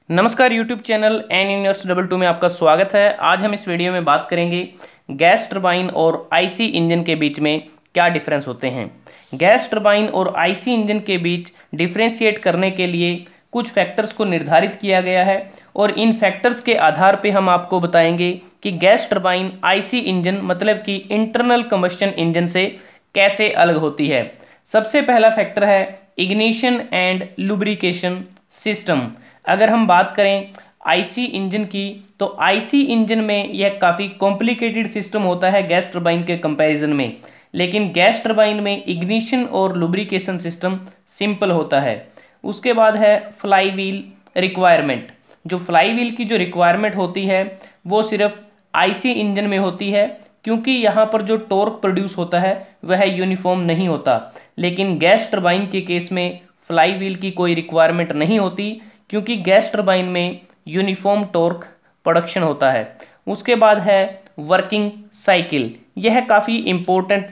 नमस्कार YouTube channel N universe 22 में आपका स्वागत है। आज हम इस वीडियो में बात करेंगे गैस टरबाइन और आईसी इंजन के बीच में क्या डिफरेंस होते हैं। गैस टरबाइन और आईसी इंजन के बीच डिफ्रेंशिएट करने के लिए कुछ फैक्टर्स को निर्धारित किया गया है और इन फैक्टर्स के आधार पे हम आपको बताएंगे कि गैस टरबाइन आईसी इंजन मतलब कि इंटरनल कंबशन इंजन से कैसे अलग होती है। सबसे पहला फैक्टर है इग्निशन एंड लुब्रिकेशन सिस्टम। अगर हम बात करें आईसी इंजन की तो आईसी इंजन में यह काफ़ी कॉम्प्लिकेटेड सिस्टम होता है गैस टरबाइन के कंपैरिजन में, लेकिन गैस टरबाइन में इग्निशन और लुब्रिकेशन सिस्टम सिंपल होता है। उसके बाद है फ्लाई व्हील रिक्वायरमेंट। जो फ्लाई व्हील की जो रिक्वायरमेंट होती है वो सिर्फ आईसी इंजन में होती है, क्योंकि यहाँ पर जो टॉर्क प्रोड्यूस होता है वह यूनिफॉर्म नहीं होता। लेकिन गैस टरबाइन के केस में फ्लाई व्हील की कोई रिक्वायरमेंट नहीं होती, क्योंकि गैस टरबाइन में यूनिफॉर्म टॉर्क प्रोडक्शन होता है। उसके बाद है वर्किंग साइकिल। यह काफ़ी इम्पोर्टेंट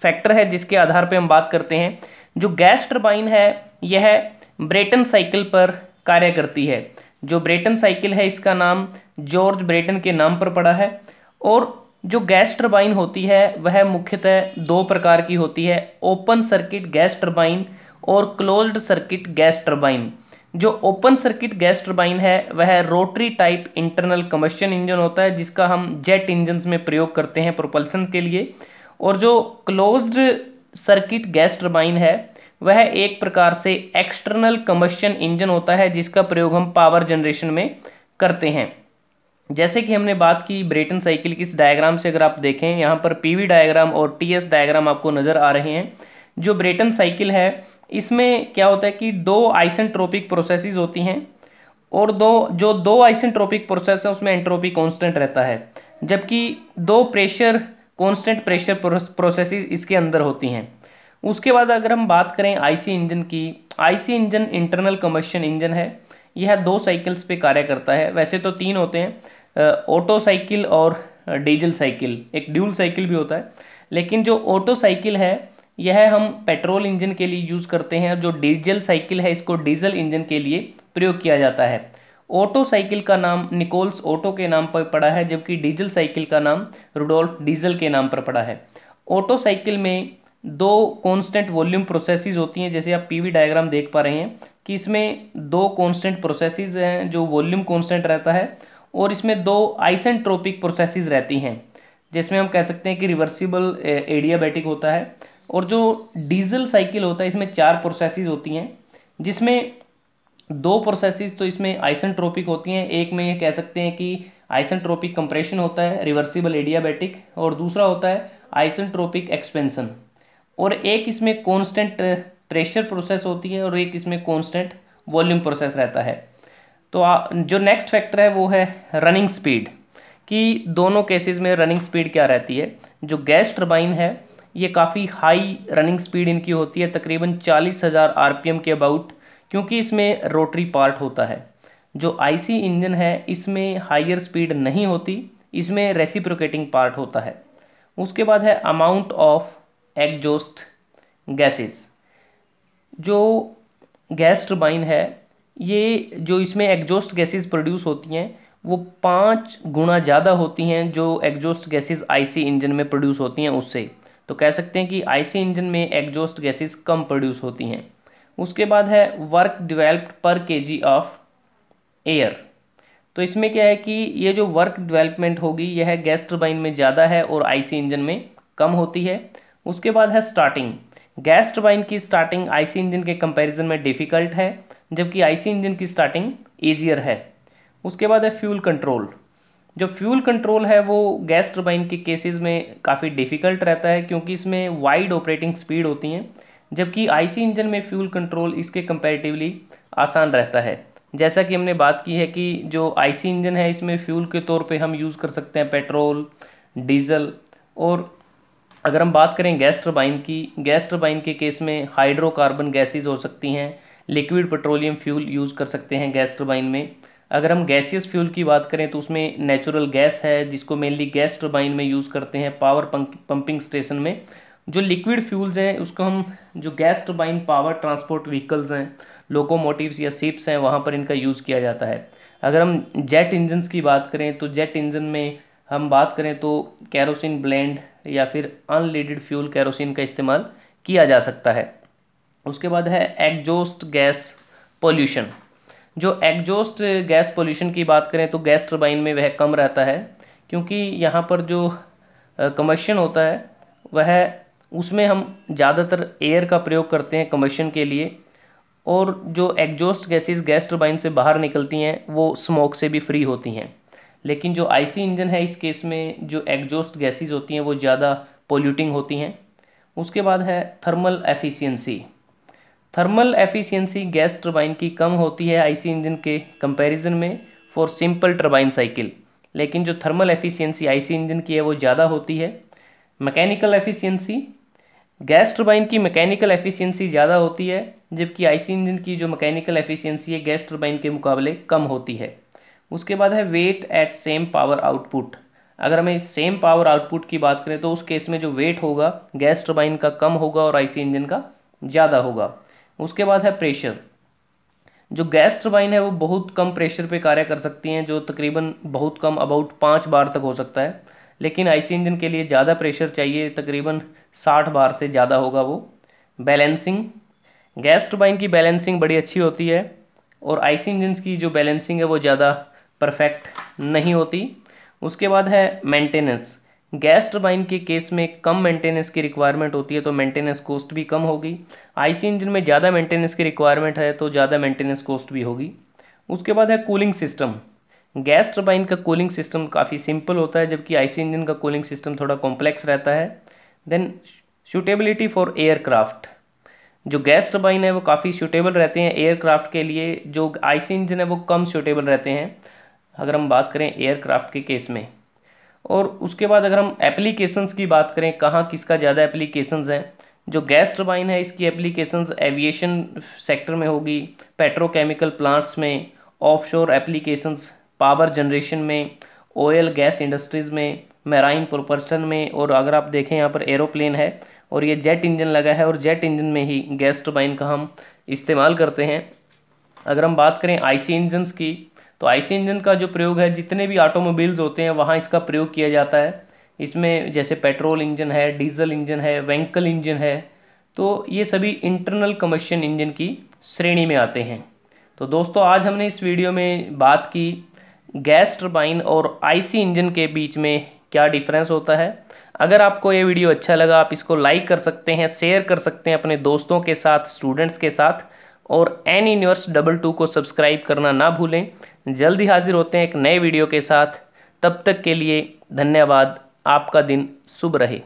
फैक्टर है जिसके आधार पे हम बात करते हैं। जो गैस टरबाइन है यह ब्रेटन साइकिल पर कार्य करती है। जो ब्रेटन साइकिल है इसका नाम जॉर्ज ब्रेटन के नाम पर पड़ा है। और जो गैस टरबाइन होती है वह मुख्यतः दो प्रकार की होती है, ओपन सर्किट गैस टरबाइन और क्लोज्ड सर्किट गैस टरबाइन। जो ओपन सर्किट गैस टरबाइन है वह rotary type internal combustion engine होता है जिसका हम जेट इंजन्स में प्रयोग करते हैं प्रोपल्सन के लिए। और जो क्लोज्ड सर्किट गैस टरबाइन है वह एक प्रकार से एक्सटर्नल कंबशन इंजन होता है जिसका प्रयोग हम पावर जनरेशन में करते हैं। जैसे कि हमने बात की ब्रेटन साइकिल की, इस डायग्राम से अगर आप देखें यहाँ पर पीवी डायग्राम और टीएस डायग्राम आपको नज़र आ रहे हैं। जो ब्रेटन साइकिल है इसमें क्या होता है कि दो आइसेंट्रोपिक प्रोसेसेस होती हैं और दो आइसेंट्रोपिक प्रोसेस है उसमें एंट्रोपी कांस्टेंट रहता है, जबकि दो कांस्टेंट प्रेशर प्रोसेसेस इसके अंदर होती हैं। उसके बाद अगर हम बात करें आईसी इंजन की, IC engine internal combustion engine है। यह दो साइकिल्स पे कार्य करता है। वैसे तो तीन होते हैं, ऑटो साइकिल और डीजल साइकिल, एक ड्यूल साइकिल भी होता है। लेकिन जो ऑटो साइकिल है यह हम पेट्रोल इंजन के लिए यूज़ करते हैं। जो डीजल साइकिल है इसको डीजल इंजन के लिए प्रयोग किया जाता है। ऑटो साइकिल का नाम निकोल्स ऑटो के नाम पर पड़ा है, जबकि डीजल साइकिल का नाम रुडोल्फ डीजल के नाम पर पड़ा है। ऑटो साइकिल में दो कांस्टेंट वॉल्यूम प्रोसेसेस होती हैं, जैसे आप पीवी डायग्राम देख पा रहे हैं कि इसमें दो कांस्टेंट प्रोसेसेस हैं, जो वॉल्यूम कांस्टेंट रहता है, और इसमें दो आइसेंट्रोपिक प्रोसेसेस रहती हैं जिसमें हम कह सकते हैं कि रिवर्सिबल एडियाबैटिक होता है। और जो डीजल साइकिल होता है इसमें चार प्रोसेसेस होती हैं, जिसमें दो प्रोसेसेस तो इसमें आइसेंट्रोपिक होती हैं। एक में ये कह सकते हैं कि आइसेंट्रोपिक कंप्रेशन होता है रिवर्सिबल एडियाबैटिक, और दूसरा होता है आइसेंट्रोपिक एक्सपेंशन। और एक इसमें कांस्टेंट प्रेशर प्रोसेस होती है और एक इसमें कांस्टेंट वॉल्यूम प्रोसेस रहता है। तो जो नेक्स्ट फैक्टर है वो है रनिंग स्पीड, कि दोनों केसेस में रनिंग स्पीड क्या रहती है। जो गैस टरबाइन है ये काफ़ी हाई रनिंग स्पीड इनकी होती है, तकरीबन 40,000 आरपीएम के अबाउट, क्योंकि इसमें रोटरी पार्ट होता है। जो आईसी इंजन है इसमें हायर स्पीड नहीं होती, इसमें रेसिप्रोकेटिंग पार्ट होता है। उसके बाद है अमाउंट ऑफ एग्जॉस्ट गैसेस। जो गैस टरबाइन है ये जो इसमें एग्जॉस्ट गैसेस प्रोड्यूस होती हैं वो 5 गुना ज़्यादा होती हैं जो एग्जॉस्ट गैसेस आईसी इंजन में प्रोड्यूस होती हैं उससे। तो कह सकते हैं कि आईसी इंजन में एग्जॉस्ट गैसेस कम प्रोड्यूस होती हैं। उसके बाद है वर्क डेवलप्ड पर केजी ऑफ एयर। तो इसमें क्या है कि ये जो वर्क डेवलपमेंट होगी यह गैस टरबाइन में ज़्यादा है और आईसी इंजन में कम होती है। उसके बाद है स्टार्टिंग। गैस टरबाइन की स्टार्टिंग आईसी इंजन के कंपैरिजन में डिफ़िकल्ट है, जबकि आईसी इंजन की स्टार्टिंग ईजियर है। उसके बाद है फ्यूल कंट्रोल। जो फ्यूल कंट्रोल है वो गैस टरबाइन के केसेस में काफ़ी डिफ़िकल्ट रहता है, क्योंकि इसमें वाइड ऑपरेटिंग स्पीड होती हैं, जबकि आईसी इंजन में फ्यूल कंट्रोल इसके कंपैरेटिवली आसान रहता है। जैसा कि हमने बात की है कि जो आईसी इंजन है इसमें फ्यूल के तौर पे हम यूज़ कर सकते हैं पेट्रोल, डीजल। और अगर हम बात करें गैस टरबाइन की, गैस टरबाइन के केस में हाइड्रोकार्बन गैसेज हो सकती हैं, लिक्विड पेट्रोलियम फ्यूल यूज़ कर सकते हैं गैस टरबाइन में। अगर हम गैसियस फ्यूल की बात करें तो उसमें नेचुरल गैस है जिसको मेनली गैस टरबाइन में यूज़ करते हैं पावर पंपिंग स्टेशन में। जो लिक्विड फ्यूल्स हैं उसको हम जो gas turbine power transport vehicles हैं लोकोमोटिव्स या शिप्स हैं वहाँ पर इनका यूज़ किया जाता है। अगर हम जेट इंजन्स की बात करें तो जेट इंजन में हम बात करें तो कैरोसिन ब्लेंड या फिर अनलीडेड फ्यूल कैरोसिन का इस्तेमाल किया जा सकता है। उसके बाद है एग्जॉस्ट गैस पोल्यूशन। जो एग्जॉस्ट गैस पोल्यूशन की बात करें तो गैस टरबाइन में वह कम रहता है, क्योंकि यहाँ पर जो कम्बशन होता है वह उसमें हम ज़्यादातर एयर का प्रयोग करते हैं कम्बशन के लिए, और जो एग्जॉस्ट गैसेस गैस टरबाइन से बाहर निकलती हैं वो स्मोक से भी फ्री होती हैं। लेकिन जो आईसी इंजन है इस केस में जो एग्जॉस्ट गैसेस होती हैं वो ज़्यादा पोल्यूटिंग होती हैं। उसके बाद है thermal efficiency. Thermal efficiency gas turbine की कम होती है आईसी इंजन के कंपैरिजन में फॉर सिंपल टरबाइन साइकिल, लेकिन जो थर्मल एफिशिएंसी आईसी इंजन की है वो ज़्यादा होती है। मैकेनिकल एफिशिएंसी, गैस टरबाइन की मैकेनिकल एफिशिएंसी ज़्यादा होती है, जबकि आईसी इंजन की जो मैकेनिकल एफिशिएंसी है गैस टरबाइन के मुकाबले कम होती है। उसके बाद है weight at same power output. अगर हमें सेम पावर आउटपुट की बात करें तो उस केस में जो वेट होगा गैस टरबाइन का कम होगा और आईसी इंजन का ज़्यादा होगा। उसके बाद है प्रेशर। जो गैस टरबाइन है वो बहुत कम प्रेशर पे कार्य कर सकती हैं, जो तकरीबन बहुत कम अबाउट 5 बार तक हो सकता है, लेकिन आईसी इंजन के लिए ज़्यादा प्रेशर चाहिए, तकरीबन 60 बार से ज़्यादा होगा वो। बैलेंसिंग, गैस टरबाइन की बैलेंसिंग बड़ी अच्छी होती है और आईसी इंजन की जो बैलेंसिंग है वो ज़्यादा परफेक्ट नहीं होती। उसके बाद है मेंटेनेंस। गैस टरबाइन के केस में कम मेंटेनेंस की रिक्वायरमेंट होती है तो मेंटेनेंस कॉस्ट भी कम होगी। आईसी इंजन में ज़्यादा मेंटेनेंस की रिक्वायरमेंट है तो ज़्यादा मेंटेनेंस कॉस्ट भी होगी। उसके बाद है कूलिंग सिस्टम। गैस टरबाइन का कूलिंग सिस्टम काफ़ी सिंपल होता है, जबकि आईसी इंजन का कूलिंग सिस्टम थोड़ा कॉम्प्लेक्स रहता है। Then suitability for aircraft. जो गैस टरबाइन है वो काफ़ी सूटेबल रहते हैं एयरक्राफ्ट के लिए, जो आईसी इंजन है वो कम सूटेबल रहते हैं अगर हम बात करें एयरक्राफ्ट के केस में। और उसके बाद अगर हम एप्लीकेशंस की बात करें, कहाँ किसका ज़्यादा एप्लीकेशंस हैं, जो गैस टरबाइन है इसकी एप्लीकेशंस एविएशन सेक्टर में होगी, पेट्रोकेमिकल प्लांट्स में, ऑफशोर एप्लीकेशंस, पावर जनरेशन में, ऑयल गैस इंडस्ट्रीज़ में, मैराइन प्रोपल्शन में, और अगर आप देखें यहाँ पर एरोप्लेन है और ये जेट इंजन लगा है और जेट इंजन में ही गैस टरबाइन का हम इस्तेमाल करते हैं। अगर हम बात करें आईसी इंजन्स की तो आईसी इंजन का जो प्रयोग है जितने भी ऑटोमोबाइल्स होते हैं वहाँ इसका प्रयोग किया जाता है। इसमें जैसे पेट्रोल इंजन है, डीजल इंजन है, वेंकल इंजन है, तो ये सभी इंटरनल कम्बशन इंजन की श्रेणी में आते हैं। तो दोस्तों आज हमने इस वीडियो में बात की गैस टरबाइन और आईसी इंजन के बीच में क्या डिफरेंस होता है। अगर आपको ये वीडियो अच्छा लगा आप इसको लाइक कर सकते हैं, शेयर कर सकते हैं अपने दोस्तों के साथ, स्टूडेंट्स के साथ, और एन यूनिवर्स 22 को सब्सक्राइब करना ना भूलें। जल्दी हाजिर होते हैं एक नए वीडियो के साथ, तब तक के लिए धन्यवाद। आपका दिन शुभ रहे।